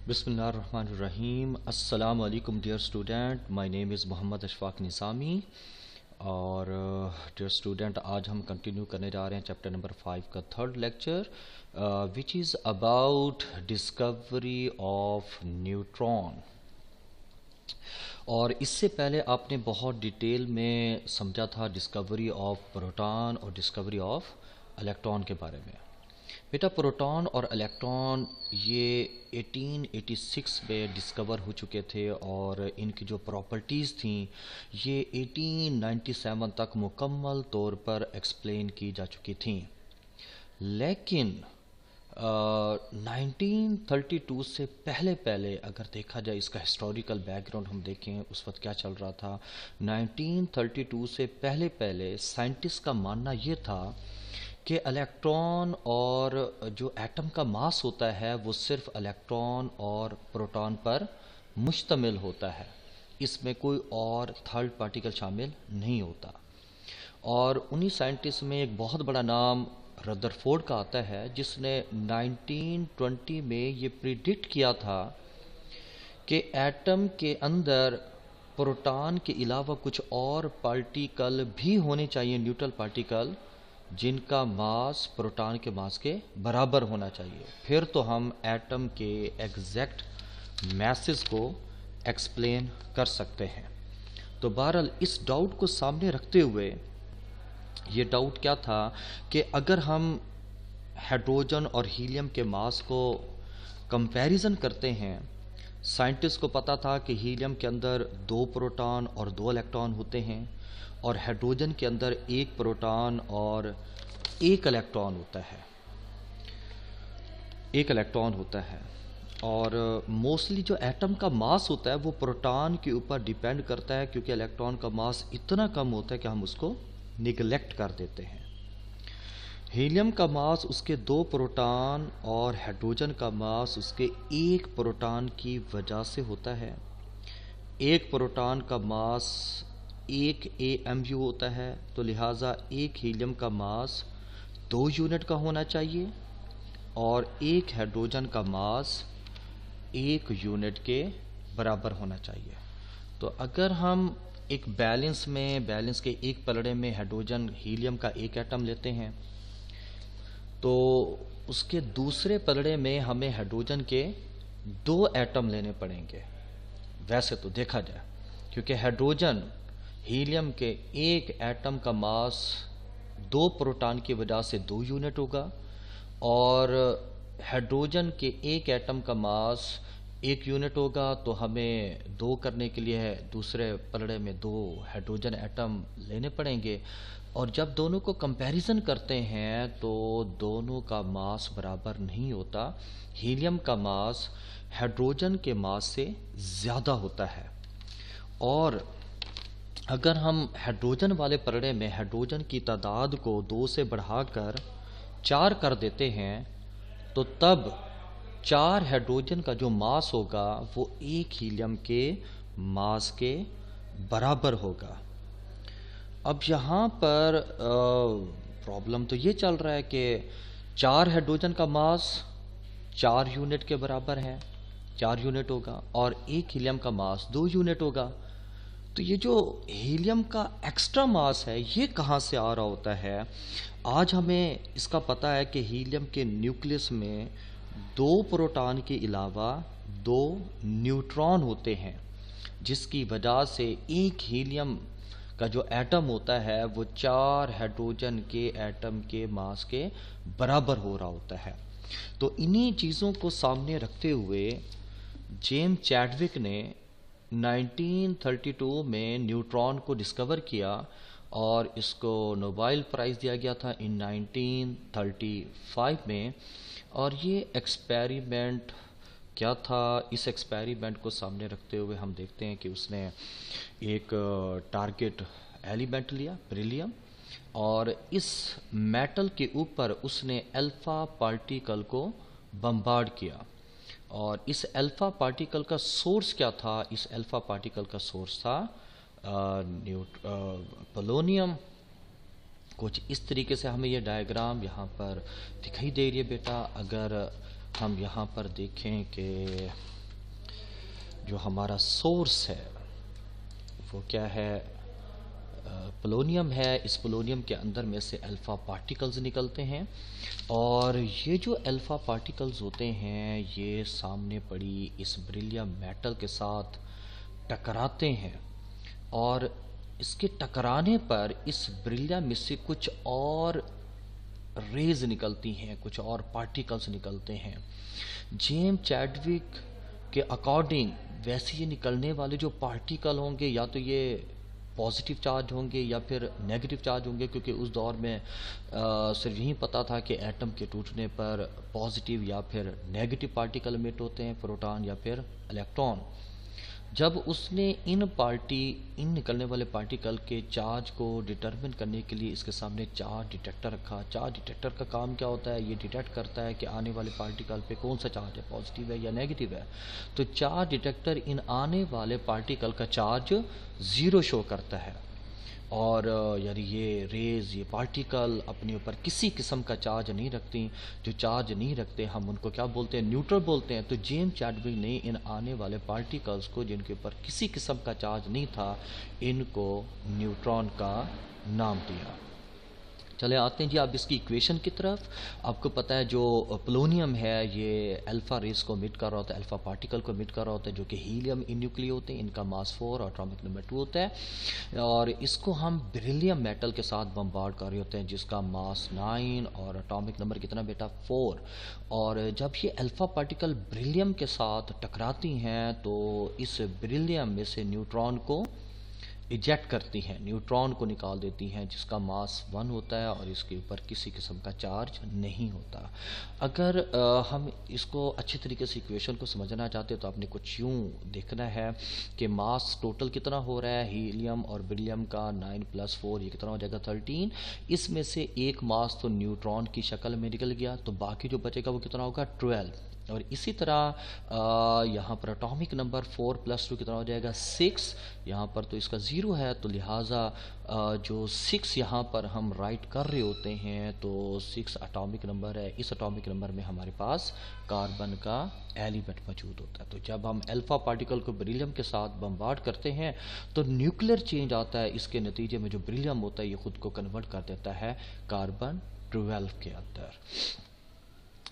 बिस्मिल्लाहिर्रहमानिर्रहीम। अस्सलाम वालेकुम dear student, my name is Mohammad Ashfaq Nizami. और डियर स्टूडेंट, आज हम कंटिन्यू करने जा रहे हैं चैप्टर नंबर 5 का third lecture, which is about discovery of neutron. और इससे पहले आपने बहुत डिटेल में समझा था डिस्कवरी ऑफ प्रोटॉन और डिस्कवरी ऑफ इलेक्ट्रॉन के बारे में। बेटा, प्रोटॉन और इलेक्ट्रॉन ये 1886 में डिस्कवर हो चुके थे और इनकी जो प्रॉपर्टीज़ थी ये 1897 तक मुकम्मल तौर पर एक्सप्लेन की जा चुकी थी। लेकिन 1932 से पहले पहले अगर देखा जाए, इसका हिस्टोरिकल बैकग्राउंड हम देखें उस वक्त क्या चल रहा था। 1932 से पहले पहले साइंटिस्ट का मानना ये था कि इलेक्ट्रॉन और जो एटम का मास होता है वो सिर्फ इलेक्ट्रॉन और प्रोटॉन पर मुश्तमिल होता है, इसमें कोई और थर्ड पार्टिकल शामिल नहीं होता। और उन्हीं साइंटिस्ट में एक बहुत बड़ा नाम रदरफोर्ड का आता है, जिसने 1920 में ये प्रिडिक्ट किया था कि एटम के अंदर प्रोटॉन के अलावा कुछ और पार्टिकल भी होने चाहिए, न्यूट्रल पार्टिकल, जिनका मास प्रोटॉन के मास के बराबर होना चाहिए। फिर तो हम एटम के एग्जैक्ट मैसेज को एक्सप्लेन कर सकते हैं। तो बहरहाल इस डाउट को सामने रखते हुए, ये डाउट क्या था कि अगर हम हाइड्रोजन और हीलियम के मास को कंपैरिजन करते हैं, साइंटिस्ट को पता था कि हीलियम के अंदर 2 प्रोटॉन और 2 इलेक्ट्रॉन होते हैं और हाइड्रोजन के अंदर 1 प्रोटॉन और 1 इलेक्ट्रॉन होता है, 1 इलेक्ट्रॉन होता है। और मोस्टली जो एटम का मास होता है वो प्रोटॉन के ऊपर डिपेंड करता है, क्योंकि इलेक्ट्रॉन का मास इतना कम होता है कि हम उसको निगलेक्ट कर देते हैं। हीलियम का मास उसके 2 प्रोटॉन और हाइड्रोजन का मास उसके 1 प्रोटॉन की वजह से होता है। 1 प्रोटॉन का मास 1 AMU होता है, तो लिहाजा 1 हीलियम का मास 2 यूनिट का होना चाहिए और 1 हाइड्रोजन का मास 1 यूनिट के बराबर होना चाहिए। तो अगर हम एक बैलेंस के एक पलड़े में हाइड्रोजन हीलियम का 1 एटम लेते हैं, तो उसके दूसरे पलड़े में हमें हाइड्रोजन के 2 एटम लेने पड़ेंगे वैसे तो देखा जाए, क्योंकि हाइड्रोजन हीलियम के 1 एटम का मास 2 प्रोटॉन की वजह से 2 यूनिट होगा और हाइड्रोजन के 1 एटम का मास 1 यूनिट होगा। तो हमें 2 करने के लिए दूसरे पलड़े में 2 हाइड्रोजन एटम लेने पड़ेंगे और जब दोनों को कंपैरिजन करते हैं तो दोनों का मास बराबर नहीं होता। हीलियम का मास हाइड्रोजन के मास से ज़्यादा होता है और अगर हम हाइड्रोजन वाले पलड़े में हाइड्रोजन की तादाद को 2 से बढ़ाकर 4 कर देते हैं, तो तब 4 हाइड्रोजन का जो मास होगा वो 1 हीलियम के मास के बराबर होगा। अब यहाँ पर प्रॉब्लम तो ये चल रहा है कि 4 हाइड्रोजन का मास 4 यूनिट के बराबर है, 4 यूनिट होगा और 1 हीलियम का मास 2 यूनिट होगा। तो ये जो हीलियम का एक्स्ट्रा मास है ये कहाँ से आ रहा होता है? आज हमें इसका पता है कि हीलियम के न्यूक्लियस में 2 प्रोटॉन के अलावा 2 न्यूट्रॉन होते हैं, जिसकी वजह से 1 हीलियम का जो एटम होता है वो 4 हाइड्रोजन के एटम के मास के बराबर हो रहा होता है। तो इन्हीं चीज़ों को सामने रखते हुए जेम्स चैडविक ने 1932 में न्यूट्रॉन को डिस्कवर किया और इसको नोबेल प्राइज़ दिया गया था इन 1935 में। और ये एक्सपेरिमेंट क्या था? इस एक्सपेरिमेंट को सामने रखते हुए हम देखते हैं कि उसने एक टारगेट एलिमेंट लिया, बेरिलियम, और इस मेटल के ऊपर उसने अल्फ़ा पार्टिकल को बम्बार्ड किया। और इस अल्फ़ा पार्टिकल का सोर्स क्या था? इस अल्फ़ा पार्टिकल का सोर्स था पोलोनियम। कुछ इस तरीके से हमें ये डायग्राम यहाँ पर दिखाई दे रही है बेटा। अगर हम यहाँ पर देखें कि जो हमारा सोर्स है वो क्या है, पोलोनियम है। इस पोलोनियम के अंदर में से अल्फ़ा पार्टिकल्स निकलते हैं और ये जो अल्फ़ा पार्टिकल्स होते हैं ये सामने पड़ी इस बेरिलियम मेटल के साथ टकराते हैं और इसके टकराने पर इस बेरिलियम में से कुछ और रेज निकलती हैं, कुछ और पार्टिकल्स निकलते हैं। जेम्स चैडविक के अकॉर्डिंग वैसे ये निकलने वाले जो पार्टिकल होंगे या तो ये पॉजिटिव चार्ज होंगे या फिर नेगेटिव चार्ज होंगे, क्योंकि उस दौर में सिर्फ यही पता था कि एटम के टूटने पर पॉजिटिव या फिर नेगेटिव पार्टिकल इमिट होते हैं, प्रोटॉन या फिर इलेक्ट्रॉन। जब उसने इन निकलने वाले पार्टिकल के चार्ज को डिटरमिन करने के लिए इसके सामने चार्ज डिटेक्टर रखा। चार्ज डिटेक्टर का काम क्या होता है, ये डिटेक्ट करता है कि आने वाले पार्टिकल पे कौन सा चार्ज है, पॉजिटिव है या नेगेटिव है। तो चार्ज डिटेक्टर इन आने वाले पार्टिकल का चार्ज ज़ीरो शो करता है और यानी ये रेज, ये पार्टिकल अपने ऊपर किसी किस्म का चार्ज नहीं रखती। जो चार्ज नहीं रखते हम उनको क्या बोलते हैं, न्यूट्रल बोलते हैं। तो जेम्स चैडविक ने इन आने वाले पार्टिकल्स को जिनके ऊपर किसी किस्म का चार्ज नहीं था, इनको न्यूट्रॉन का नाम दिया। चले आते हैं जी आप इसकी इक्वेशन की तरफ। आपको पता है जो पोलोनियम है ये अल्फ़ा रेस को मिट कर रहा होता है, अल्फ़ा पार्टिकल को मिट कर रहा होता है जो कि हीलियम इन न्यूक्लियर होते हैं। इनका मास 4 और एटॉमिक नंबर 2 होता है और इसको हम बेरिलियम मेटल के साथ बम्बार्ड कर रहे होते हैं जिसका मास 9 और एटॉमिक नंबर कितना बेटा 4। और जब ये अल्फ़ा पार्टिकल बेरिलियम के साथ टकराती हैं तो इस बेरिलियम में से न्यूट्रॉन को इजेक्ट करती हैं, न्यूट्रॉन को निकाल देती हैं जिसका मास 1 होता है और इसके ऊपर किसी किस्म का चार्ज नहीं होता। अगर हम इसको अच्छी तरीके से इक्वेशन को समझना चाहते तो आपने कुछ यूँ देखना है कि मास टोटल कितना हो रहा है हीलियम और बेरिलियम का, 9 + 4 ये कितना हो जाएगा 13। इसमें से एक मास तो न्यूट्रॉन की शक्ल में निकल गया तो बाकी जो बचेगा वो कितना होगा 12। और इसी तरह यहाँ पर एटॉमिक नंबर 4 + 2 कितना हो जाएगा 6। यहाँ पर तो इसका 0 है तो लिहाजा जो 6 यहाँ पर हम राइट कर रहे होते हैं तो 6 एटॉमिक नंबर है। इस एटॉमिक नंबर में हमारे पास कार्बन का एलिमेंट मौजूद होता है। तो जब हम अल्फ़ा पार्टिकल को बेरिलियम के साथ बम्बार्ड करते हैं तो न्यूक्लियर चेंज आता है। इसके नतीजे में जो बेरिलियम होता है ये खुद को कन्वर्ट कर देता है कार्बन 12 के अंदर।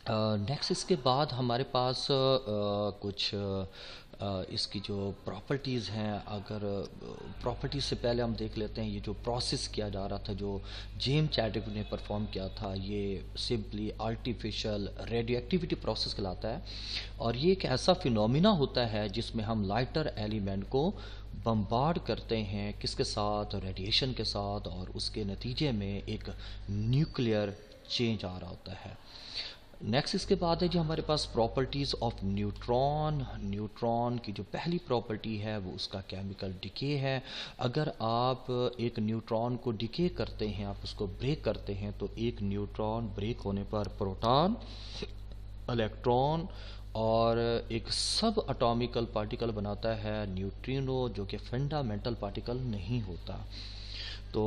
नेक्स्ट इसके बाद हमारे पास कुछ इसकी जो प्रॉपर्टीज़ हैं, अगर प्रॉपर्टीज़ से पहले हम देख लेते हैं ये जो प्रोसेस किया जा रहा था जो जेम्स चैडविक ने परफॉर्म किया था ये सिंपली आर्टिफिशियल रेडियोएक्टिविटी प्रोसेस कहलाता है। और ये एक ऐसा फिनोमिना होता है जिसमें हम लाइटर एलिमेंट को बम्बार्ड करते हैं किसके साथ, रेडिएशन के साथ, और उसके नतीजे में एक न्यूक्लियर चेंज आ रहा होता है। नेक्स्ट इसके बाद है जी हमारे पास प्रॉपर्टीज़ ऑफ न्यूट्रॉन। न्यूट्रॉन की जो पहली प्रॉपर्टी है वो उसका केमिकल डिके है। अगर आप एक न्यूट्रॉन को डिके करते हैं, आप उसको ब्रेक करते हैं तो एक न्यूट्रॉन ब्रेक होने पर प्रोटॉन, इलेक्ट्रॉन और एक सब एटॉमिकल पार्टिकल बनाता है न्यूट्रिनो, जो कि फंडामेंटल पार्टिकल नहीं होता। तो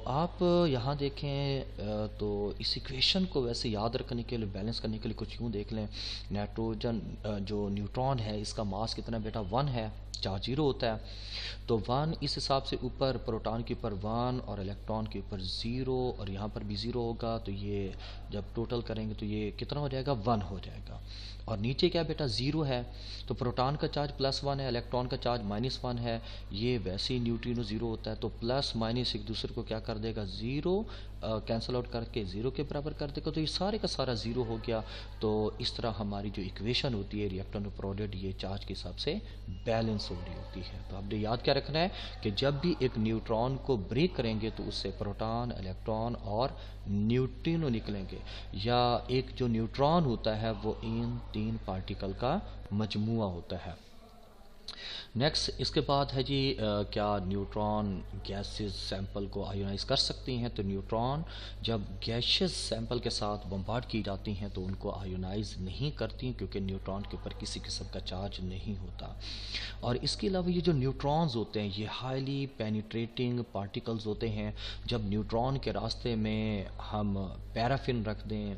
आप यहाँ देखें तो इस इक्वेशन को वैसे याद रखने के लिए, बैलेंस करने के लिए कुछ यूँ देख लें। नाइट्रोजन जो न्यूट्रॉन है इसका मास कितना बेटा 1 है, चार्ज 0 होता है। तो 1 इस हिसाब से ऊपर प्रोटॉन के ऊपर 1 और इलेक्ट्रॉन के ऊपर 0 और यहाँ पर भी 0 होगा। तो ये जब टोटल करेंगे तो ये कितना हो जाएगा 1 हो जाएगा। और नीचे क्या बेटा 0 है तो प्रोटॉन का चार्ज +1 है, इलेक्ट्रॉन का चार्ज -1 है। ये वैसे ही न्यूट्रिनो 0 होता है तो प्लस माइनस एक दूसरे को क्या कर देगा 0 कैंसिल आउट करके 0 के बराबर कर देगा। तो ये सारे का सारा 0 हो गया। तो इस तरह हमारी जो इक्वेशन होती है रिएक्टर प्रोडक्ट ये चार्ज के हिसाब से बैलेंस हो रही होती है। तो आपने याद क्या रखना है कि जब भी एक न्यूट्रॉन को ब्रेक करेंगे तो उससे प्रोटॉन, इलेक्ट्रॉन और न्यूट्रिनो निकलेंगे, या एक जो न्यूट्रॉन होता है वो इन 3 पार्टिकल का मजमुआ होता है। नेक्स्ट इसके बाद है जी क्या न्यूट्रॉन गैसेस सैंपल को आयोनाइज कर सकती हैं? तो न्यूट्रॉन जब गैशियस सैंपल के साथ बम्बार्ड की जाती हैं तो उनको आयोनाइज नहीं करती, क्योंकि न्यूट्रॉन के ऊपर किसी किस्म का चार्ज नहीं होता। और इसके अलावा ये जो न्यूट्रॉन्स होते हैं ये हाईली पेनिट्रेटिंग पार्टिकल्स होते हैं। जब न्यूट्रॉन के रास्ते में हम पैराफिन रख दें,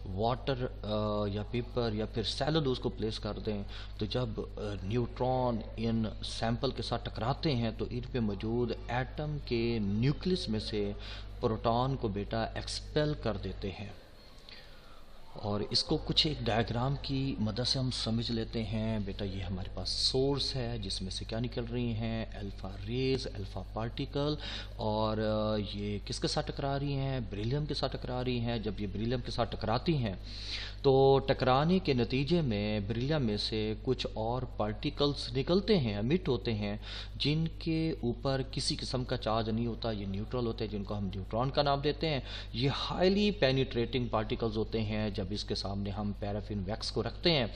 वाटर या पेपर या फिर सेलुलोज को प्लेस कर दें, तो जब न्यूट्रॉन इन सैंपल के साथ टकराते हैं तो इन पे मौजूद एटम के न्यूक्लियस में से प्रोटॉन को बेटा एक्सपेल कर देते हैं। और इसको कुछ एक डायग्राम की मदद से हम समझ लेते हैं। बेटा ये हमारे पास सोर्स है जिसमें से क्या निकल रही हैं, अल्फ़ा रेज, अल्फ़ा पार्टिकल, और ये किसके साथ टकरा रही हैं? बेरिलियम के साथ टकरा रही हैं। जब ये बेरिलियम के साथ टकराती हैं तो टकराने के नतीजे में बेरिलियम में से कुछ और पार्टिकल्स निकलते हैं, एमिट होते हैं, जिनके ऊपर किसी किस्म का चार्ज नहीं होता। ये न्यूट्रल होते हैं, जिनको हम न्यूट्रॉन का नाम देते हैं। ये हाईली पेनिट्रेटिंग पार्टिकल्स होते हैं। जब इसके सामने हम पैराफिन वैक्स को रखते हैं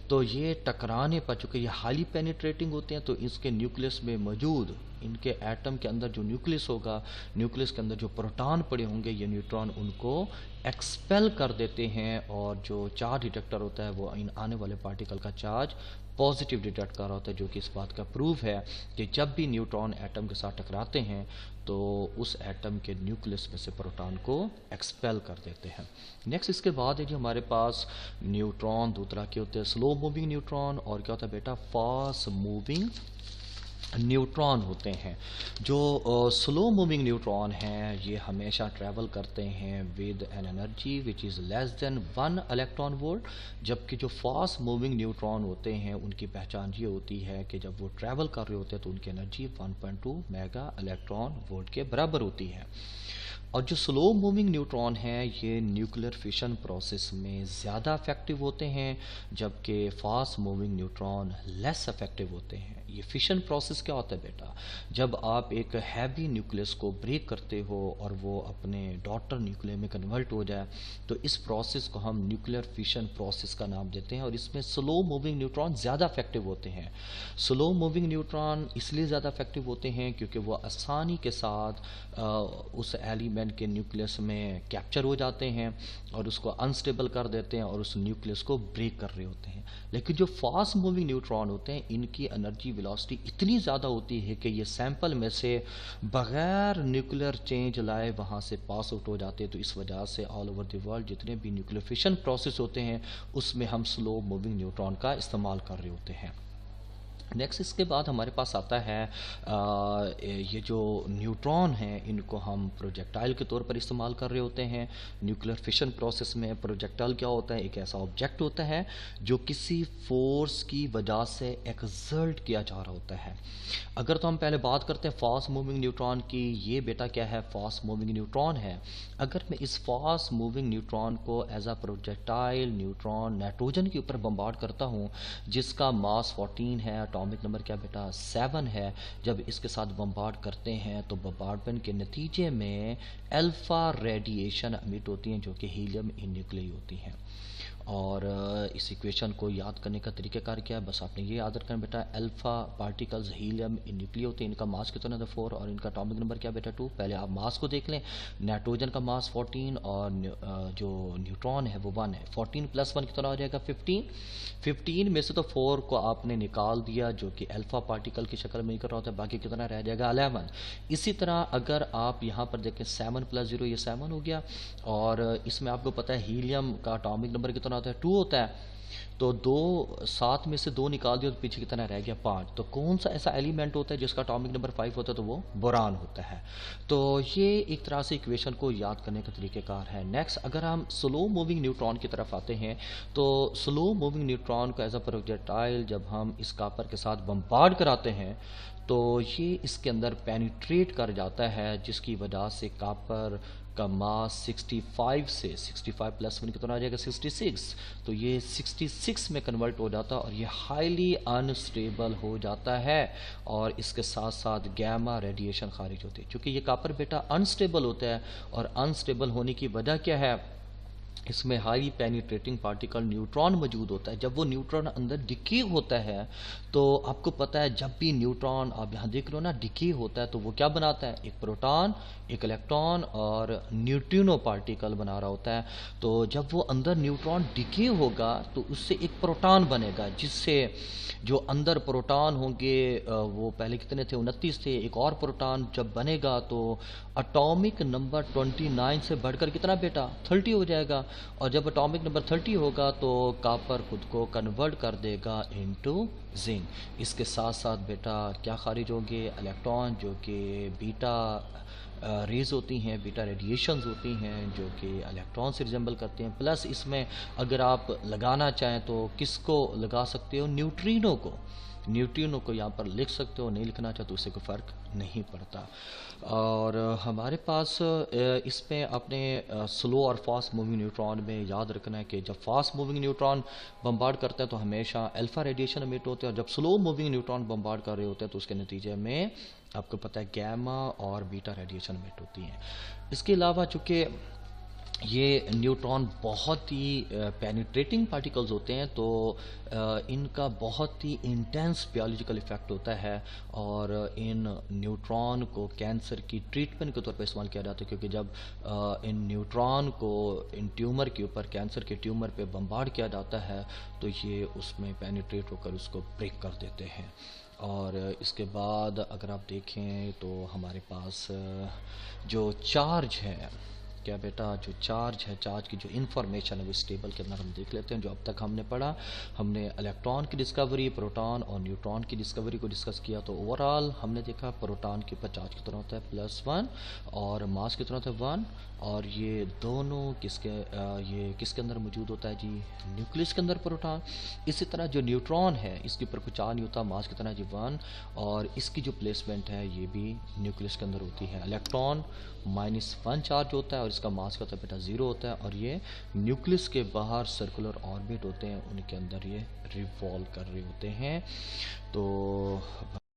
तो ये टकराने पर, चूँकि ये हाईली पेनिट्रेटिंग होते हैं, तो इसके न्यूक्लियस में मौजूद इनके एटम के अंदर जो न्यूक्लियस होगा, न्यूक्लियस के अंदर जो प्रोटॉन पड़े होंगे, ये न्यूट्रॉन उनको एक्सपेल कर देते हैं। और जो चार्ज डिटेक्टर होता है वो इन आने वाले पार्टिकल का चार्ज पॉजिटिव डिटेक्ट कर रहा होता है, जो कि इस बात का प्रूफ है कि जब भी न्यूट्रॉन एटम के साथ टकराते हैं तो उस एटम के न्यूक्लियस में से प्रोटॉन को एक्सपेल कर देते हैं। नेक्स्ट इसके बाद है जी हमारे पास न्यूट्रॉन दो तरह के होते हैं, स्लो मूविंग न्यूट्रॉन और क्या होता है बेटा, फास्ट मूविंग न्यूट्रॉन होते हैं। जो स्लो मूविंग न्यूट्रॉन हैं ये हमेशा ट्रैवल करते हैं with an energy which is less than 1 electron volt, जबकि जो फास्ट मूविंग न्यूट्रॉन होते हैं उनकी पहचान ये होती है कि जब वो ट्रैवल कर रहे होते हैं तो उनकी एनर्जी 1.2 मेगा इलेक्ट्रॉन वोल्ट के बराबर होती है। और जो स्लो मूविंग न्यूट्रॉन हैं ये न्यूक्लियर फिशन प्रोसेस में ज़्यादा इफेक्टिव होते हैं, जबकि fast moving neutron less effective होते हैं। ये फिशन प्रोसेस क्या होता है बेटा, जब आप एक हैवी न्यूक्लियस को ब्रेक करते हो और वो अपने डॉटर न्यूक्लियर में कन्वर्ट हो जाए, तो इस प्रोसेस को हम न्यूक्लियर फिशन प्रोसेस का नाम देते हैं। और इसमें स्लो मूविंग न्यूट्रॉन ज़्यादा इफेक्टिव होते हैं। स्लो मूविंग न्यूट्रॉन इसलिए ज़्यादा इफेक्टिव होते हैं क्योंकि वो आसानी के साथ उस एलिमेंट के न्यूक्लियस में कैप्चर हो जाते हैं और उसको अनस्टेबल कर देते हैं और उस न्यूक्लियस को ब्रेक कर रहे होते हैं। लेकिन जो फास्ट मूविंग न्यूट्रॉन होते हैं इनकी एनर्जी वेलोसिटी इतनी ज़्यादा होती है कि ये सैंपल में से बगैर न्यूक्लियर चेंज लाए वहाँ से पास आउट हो जाते हैं। तो इस वजह से ऑल ओवर द वर्ल्ड जितने भी न्यूक्लियर फिशन प्रोसेस होते हैं उसमें हम स्लो मूविंग न्यूट्रॉन का इस्तेमाल कर रहे होते हैं। नेक्स्ट इसके बाद हमारे पास आता है ये जो न्यूट्रॉन हैं इनको हम प्रोजेक्टाइल के तौर पर इस्तेमाल कर रहे होते हैं। न्यूक्लियर फिशन प्रोसेस में प्रोजेक्टाइल क्या होता है, एक ऐसा ऑब्जेक्ट होता है जो किसी फोर्स की वजह से एक्सर्ट किया जा रहा होता है। अगर तो हम पहले बात करते हैं फास्ट मूविंग न्यूट्रॉन की, ये बेटा क्या है, फास्ट मूविंग न्यूट्रॉन है। अगर मैं इस फास्ट मूविंग न्यूट्रॉन को as a projectile neutron nitrogen के ऊपर बम्बार्ड करता हूँ जिसका मास 14 है, एटॉमिक नंबर क्या बेटा 7 है, जब इसके साथ बम्बार्ड करते हैं तो बम्बार्डमेंट के नतीजे में अल्फा रेडिएशन एमिट होती हैं जो कि हीलियम इन न्यूक्लियस होती हैं। और इस इक्वेशन को याद करने का तरीक़ाकार क्या है, बस आपने ये याद रखना बेटा, अल्फ़ा पार्टिकल्स हीलियम इन न्यूक्लियस होते हैं, इनका मास कितना है 4 और इनका एटॉमिक नंबर क्या बेटा 2। पहले आप मास को देख लें, नाइट्रोजन का मास 14 और जो न्यूट्रॉन है वो 1 है। 14 + 1 कितना हो जाएगा 15। 15 में से तो 4 को आपने निकाल दिया जो कि अल्फ़ा पार्टिकल की शक्ल में निकल रहा होता है, बाकी कितना रह जाएगा 11। इसी तरह अगर आप यहाँ पर देखें 7 + 0 ये 7 हो गया, और इसमें आपको पता है हीलियम का एटॉमिक नंबर कितना होता है 2 होता है, तो 2 7 में से 2 निकाल दिया तो पीछे कितना रह गया 5। तो कौन सा ऐसा एलिमेंट होता है जिसका एटॉमिक नंबर 5 होता है, तो वो बोरान होता है। तो ये एक तरह से इक्वेशन को याद करने का तरीक़ेकार है। नेक्स्ट अगर हम स्लो मूविंग न्यूट्रॉन की तरफ आते हैं तो स्लो मूविंग न्यूट्रॉन को एज अ प्रोजेक्टाइल जब हम इस कापर के साथ बम्बार्ड कराते हैं तो ये इसके अंदर पेनिट्रेट कर जाता है, जिसकी वजह से कापर का मास 65 से 65 + 1 कितना आ जाएगा 66, तो ये 66 में कन्वर्ट हो जाता है और ये हाईली अनस्टेबल हो जाता है और इसके साथ साथ गैमा रेडिएशन खारिज होती है। चूँकि ये कापर बेटा अनस्टेबल होता है और अनस्टेबल होने की वजह क्या है, इसमें हाई पेनिट्रेटिंग पार्टिकल न्यूट्रॉन मौजूद होता है। जब वो न्यूट्रॉन अंदर डिके होता है तो आपको पता है जब भी न्यूट्रॉन आप यहाँ देख रहे हो ना डिके होता है तो वो क्या बनाता है, एक प्रोटॉन, एक इलेक्ट्रॉन और न्यूट्रिनो पार्टिकल बना रहा होता है। तो जब वो अंदर न्यूट्रॉन डिके होगा तो उससे एक प्रोटॉन बनेगा, जिससे जो अंदर प्रोटॉन होंगे वो पहले कितने थे, 29 थे। एक और प्रोटॉन जब बनेगा तो एटॉमिक नंबर 29 से बढ़कर कितना बेटा 30 हो जाएगा। और जब एटॉमिक नंबर 30 होगा तो कॉपर खुद को कन्वर्ट कर देगा इनटू जिंक। इसके साथ साथ बेटा क्या खारिज होंगे, इलेक्ट्रॉन जो कि बीटा रेज होती हैं, बीटा रेडिएशंस होती हैं जो कि इलेक्ट्रॉन से रिजेंबल करते हैं। प्लस इसमें अगर आप लगाना चाहें तो किसको लगा सकते हो, न्यूट्रिनो को। न्यूट्रिनो को यहाँ पर लिख सकते हो, नहीं लिखना चाहे तो उससे कोई फ़र्क नहीं पड़ता। और हमारे पास इसमें अपने स्लो और फास्ट मूविंग न्यूट्रॉन में याद रखना है कि जब फास्ट मूविंग न्यूट्रॉन बम्बार्ड करता है तो हमेशा अल्फ़ा रेडिएशन एमिट होते हैं, और जब स्लो मूविंग न्यूट्रॉन बम्बार्ड कर रहे होते हैं तो उसके नतीजे में आपको पता है गैमा और बीटा रेडिएशन एमिट होती हैं। इसके अलावा चूँकि ये न्यूट्रॉन बहुत ही पेनिट्रेटिंग पार्टिकल्स होते हैं तो इनका बहुत ही इंटेंस बायोलॉजिकल इफेक्ट होता है, और इन न्यूट्रॉन को कैंसर की ट्रीटमेंट के तौर पर इस्तेमाल किया जाता है, क्योंकि जब इन न्यूट्रॉन को इन ट्यूमर के ऊपर, कैंसर के ट्यूमर पे बम्बार्ड किया जाता है तो ये उसमें पेनिट्रेट होकर उसको ब्रेक कर देते हैं। और इसके बाद अगर आप देखें तो हमारे पास जो चार्ज है, क्या बेटा जो चार्ज है, चार्ज की जो इन्फॉर्मेशन है वो इस टेबल के अंदर हम देख लेते हैं। जो अब तक हमने पढ़ा, हमने इलेक्ट्रॉन की डिस्कवरी, प्रोटॉन और न्यूट्रॉन की डिस्कवरी को डिस्कस किया। तो ओवरऑल हमने देखा प्रोटॉन के ऊपर चार्ज कितना होता है +1 और मास कितना होता है 1, और ये दोनों ये किसके अंदर मौजूद होता है जी, न्यूक्लियस के अंदर प्रोटॉन। इसी तरह जो न्यूट्रॉन है इसके ऊपर कुछ चार्ज नहीं होता, मास कितना है जी 1, और इसकी जो प्लेसमेंट है ये भी न्यूक्लियस के अंदर होती है। इलेक्ट्रॉन -1 चार्ज होता है और इसका मास का होता है बेटा 0 होता है, और ये न्यूक्लियस के बाहर सर्कुलर ऑर्बिट होते हैं, उनके अंदर ये रिवॉल्व कर रहे होते हैं। तो